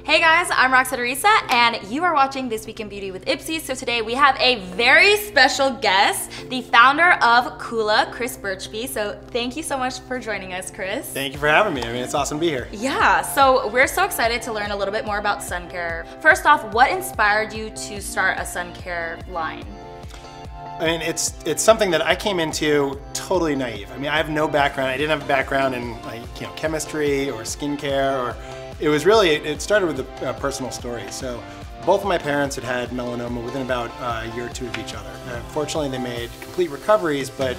Hey guys, I'm Roxette Arisa, and you are watching This Week in Beauty with IPSY. So today we have a very special guest, the founder of Coola, Chris Birchby. So thank you so much for joining us, Chris. Thank you for having me. I mean, it's awesome to be here. Yeah, so we're so excited to learn a little bit more about Suncare. First off, what inspired you to start a Suncare line? I mean, it's something that I came into totally naive. I mean, I have no background. I didn't have a background in chemistry or skincare, or it started with a personal story. So both of my parents had melanoma within about a year or two of each other. Fortunately, they made complete recoveries, but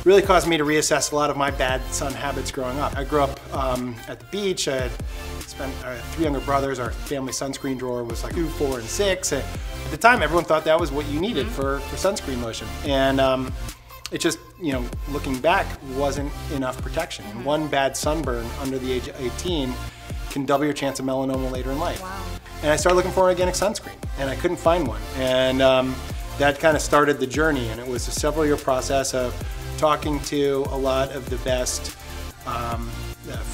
really caused me to reassess a lot of my bad sun habits growing up. I grew up at the beach. I had spent 3 younger brothers. Our family sunscreen drawer was like 2, 4, and 6. At the time, everyone thought that was what you needed for sunscreen lotion. And it just, looking back, wasn't enough protection. And one bad sunburn under the age of 18 can double your chance of melanoma later in life. Wow. And I started looking for organic sunscreen, and I couldn't find one. And that kind of started the journey, and it was a several-year process of talking to a lot of the best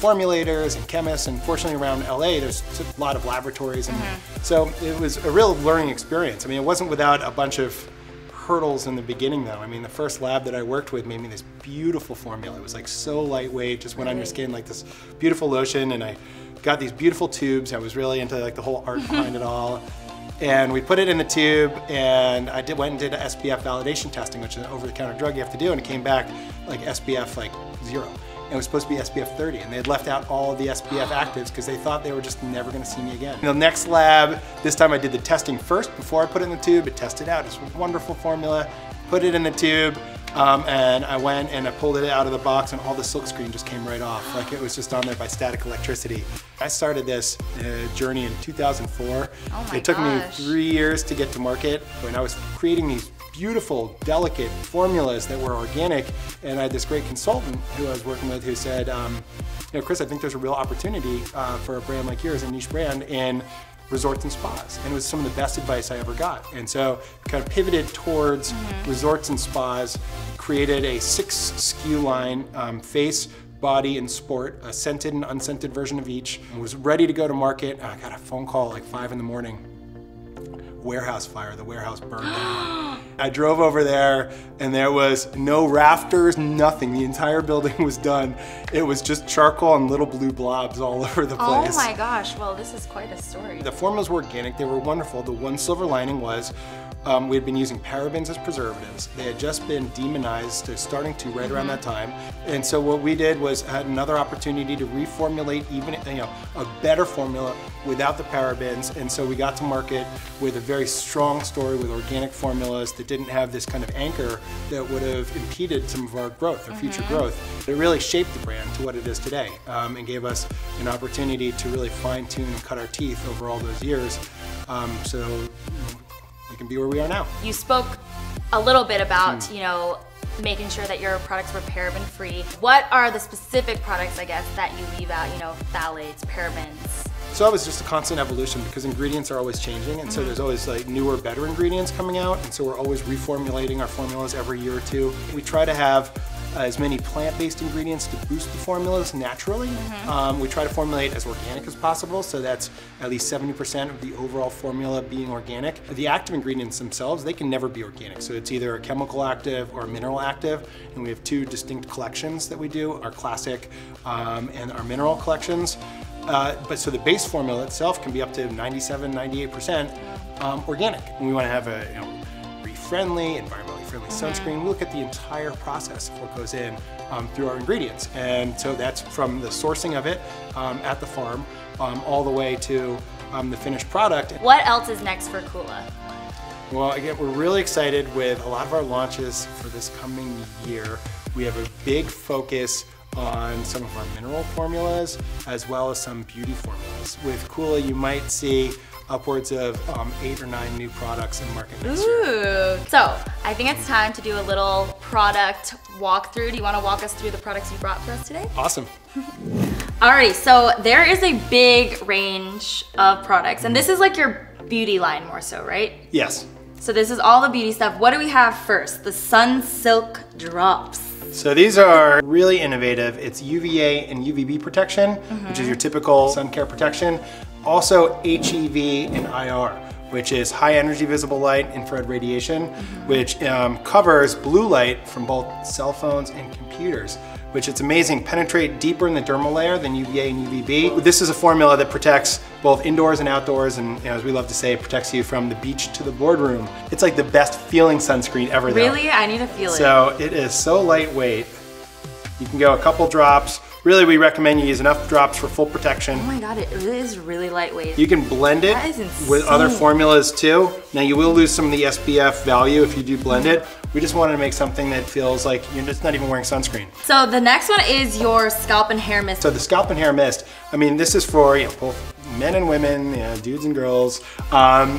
formulators and chemists, and fortunately around LA there's a lot of laboratories, and so it was a real learning experience. I mean, it wasn't without a bunch of hurdles in the beginning though. I mean, the first lab that I worked with made me this beautiful formula. It was like so lightweight, just went on your skin like this beautiful lotion, and I got these beautiful tubes. I was really into like the whole art behind it all. And we put it in the tube, and I went and did SPF validation testing, which is an over-the-counter drug you have to do, and it came back like SPF like 0. And it was supposed to be SPF 30, and they had left out all the SPF actives because they thought they were just never going to see me again. In the next lab, this time I did the testing first before I put it in the tube. It tested out. It's a wonderful formula. Put it in the tube, and I went and I pulled it out of the box, and all the silk screen just came right off. Like it was just on there by static electricity. I started this journey in 2004. It took me 3 years to get to market, and I was creating these beautiful, delicate formulas that were organic, and I had this great consultant who I was working with who said, Chris, I think there's a real opportunity for a brand like yours, a niche brand, in resorts and spas. And it was some of the best advice I ever got. And so kind of pivoted towards resorts and spas, created a 6 SKU line, face, body, and sport, a scented and unscented version of each. I was ready to go to market. I got a phone call at like 5 in the morning. Warehouse fire, the warehouse burned down. I drove over there, and there was no rafters, nothing. The entire building was done. It was just charcoal and little blue blobs all over the place. Oh my gosh, well, this is quite a story. The formulas were organic, they were wonderful. The one silver lining was we had been using parabens as preservatives. They had just been demonized, starting to right around that time. And so what we did was had another opportunity to reformulate even a better formula without the parabens. And so we got to market with a very strong story with organic formulas that didn't have this kind of anchor that would have impeded some of our growth, our future growth. It really shaped the brand to what it is today, and gave us an opportunity to really fine tune and cut our teeth over all those years. So we can be where we are now. You spoke a little bit about, making sure that your products were paraben free. What are the specific products, I guess, that you leave out, phthalates, parabens? So it was just a constant evolution because ingredients are always changing, and so there's always like newer, better ingredients coming out, and so we're always reformulating our formulas every year or two. We try to have as many plant-based ingredients to boost the formulas naturally. We try to formulate as organic as possible, so that's at least 70% of the overall formula being organic. The active ingredients themselves, they can never be organic, so it's either a chemical active or a mineral active, and we have 2 distinct collections that we do, our classic and our mineral collections. But so the base formula itself can be up to 97, 98% organic. And we want to have a reef-friendly, environmentally friendly sunscreen. We look at the entire process of what goes in through our ingredients. And so that's from the sourcing of it at the farm all the way to the finished product. What else is next for Coola? Well, again, we're really excited with a lot of our launches for this coming year. We have a big focus on some of our mineral formulas as well as some beauty formulas. With Coola, you might see upwards of 8 or 9 new products in market next year. So I think it's time to do a little product walkthrough. Do you want to walk us through the products you brought for us today? Awesome. Alrighty, so there is a big range of products, and this is like your beauty line more so, right? Yes. So this is all the beauty stuff. What do we have first? The Sun Silk Drops. So these are really innovative. It's UVA and UVB protection, which is your typical sun care protection, Also HEV and IR, which is high energy visible light infrared radiation, which covers blue light from both cell phones and computers, which it's amazing, penetrate deeper in the dermal layer than UVA and UVB. This is a formula that protects both indoors and outdoors, and as we love to say, it protects you from the beach to the boardroom. It's like the best feeling sunscreen ever though. Really? I need to feel it. So it is so lightweight. You can go a couple drops. Really, we recommend you use enough drops for full protection. Oh my God, it is really lightweight. You can blend it with other formulas too. Now you will lose some of the SPF value if you do blend it. We just wanted to make something that feels like you're just not even wearing sunscreen. So the next one is your scalp and hair mist. So the scalp and hair mist, I mean, this is for both men and women, dudes and girls.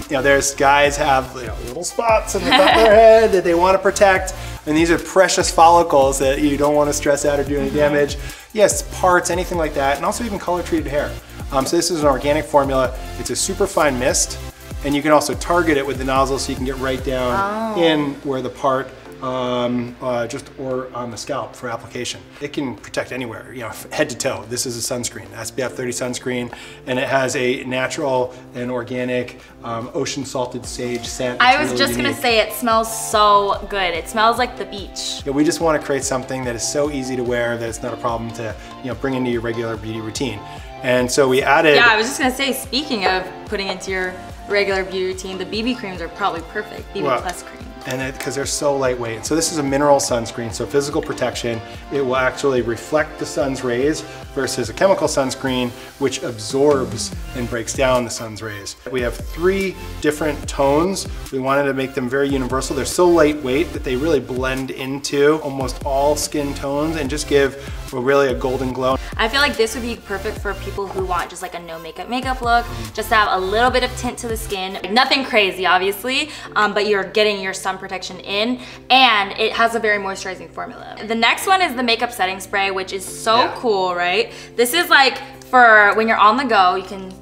There's guys have little spots on the top of their head that they want to protect. And these are precious follicles that you don't want to stress out or do any damage. Yes, parts, anything like that, and also even color treated hair. So this is an organic formula. It's a super fine mist, and you can also target it with the nozzle so you can get right down in where the part or on the scalp for application. It can protect anywhere, head to toe. This is a sunscreen, SPF 30 sunscreen, and it has a natural and organic ocean salted sage scent. I was just gonna say it smells so good. It smells like the beach. Yeah, we just want to create something that is so easy to wear that it's not a problem to bring into your regular beauty routine. And so we added. Yeah, I was just gonna say, speaking of putting into your regular beauty routine, the BB creams are probably perfect. BB Plus cream. And because they're so lightweight. So this is a mineral sunscreen, so physical protection. It will actually reflect the sun's rays versus a chemical sunscreen, which absorbs and breaks down the sun's rays. We have 3 different tones. We wanted to make them very universal. They're so lightweight that they really blend into almost all skin tones and just give really a golden glow. I feel like this would be perfect for people who want just like a no makeup look, just to have a little bit of tint to the skin. Nothing crazy, obviously, but you're getting your sun protection in, and it has a very moisturizing formula. The next one is the makeup setting spray, which is so cool, right? This is like for when you're on the go, you can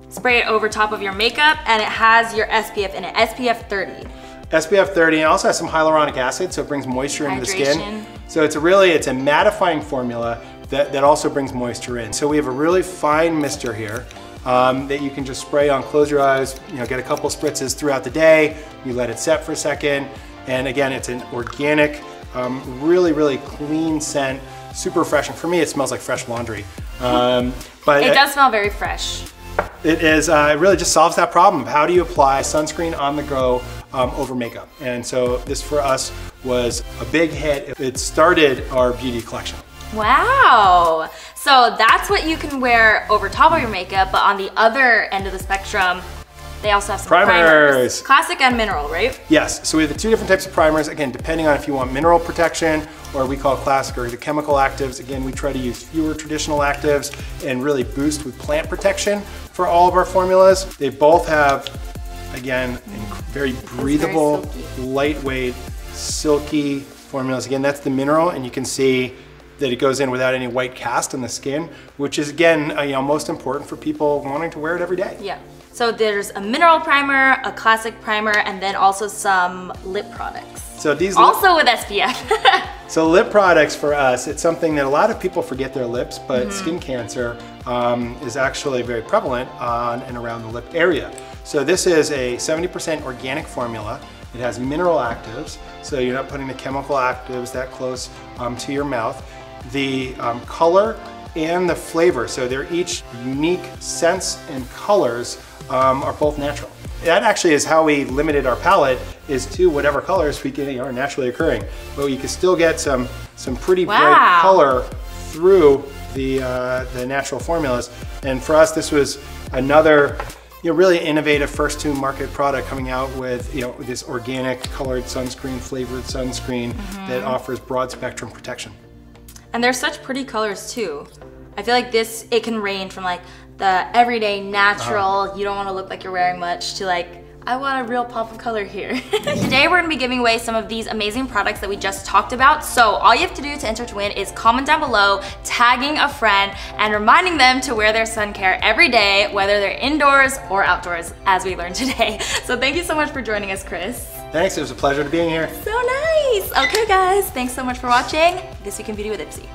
spray it over top of your makeup, and it has your SPF in it, SPF 30. SPF 30, and it also has some hyaluronic acid, so it brings moisture into the skin. So it's a mattifying formula that also brings moisture in. So we have a really fine mister here that you can just spray on, close your eyes, get a couple spritzes throughout the day, you let it set for a second, and again, it's an organic, really, really clean scent, super refreshing. For me, it smells like fresh laundry. But it does smell very fresh. It is, it really just solves that problem. How do you apply sunscreen on the go over makeup? And so this for us was a big hit. It started our beauty collection. Wow. So that's what you can wear over top of your makeup, but on the other end of the spectrum, they also have some primers. Classic and mineral, right? Yes, so we have the 2 different types of primers, again, depending on if you want mineral protection or we call classic or the chemical actives. Again, we try to use fewer traditional actives and really boost with plant protection for all of our formulas. They both have, again, very breathable, lightweight, silky formulas. Again, that's the mineral, and you can see that it goes in without any white cast on the skin, which is again, most important for people wanting to wear it every day. Yeah. So there's a mineral primer, a classic primer, and then also some lip products. So these also with SPF. So lip products for us, it's something that a lot of people forget their lips, but skin cancer is actually very prevalent on and around the lip area. So this is a 70% organic formula. It has mineral actives, so you're not putting the chemical actives that close to your mouth. The color and the flavor, so they're each unique scents and colors are both natural. That actually is how we limited our palette, is to whatever colors we can, are naturally occurring. But you can still get some pretty bright color through the natural formulas. And for us, this was another really innovative first to market product coming out with this organic colored sunscreen, flavored sunscreen that offers broad spectrum protection. And they're such pretty colors too. I feel like this, it can range from like the everyday natural, you don't want to look like you're wearing much, to like, I want a real pop of color here. Today we're gonna be giving away some of these amazing products that we just talked about. So all you have to do to enter to win is comment down below, tagging a friend, and reminding them to wear their Suncare every day, whether they're indoors or outdoors, as we learned today. So thank you so much for joining us, Chris. Thanks, it was a pleasure to being here. So nice. Okay guys, thanks so much for watching This Week in Beauty with IPSY.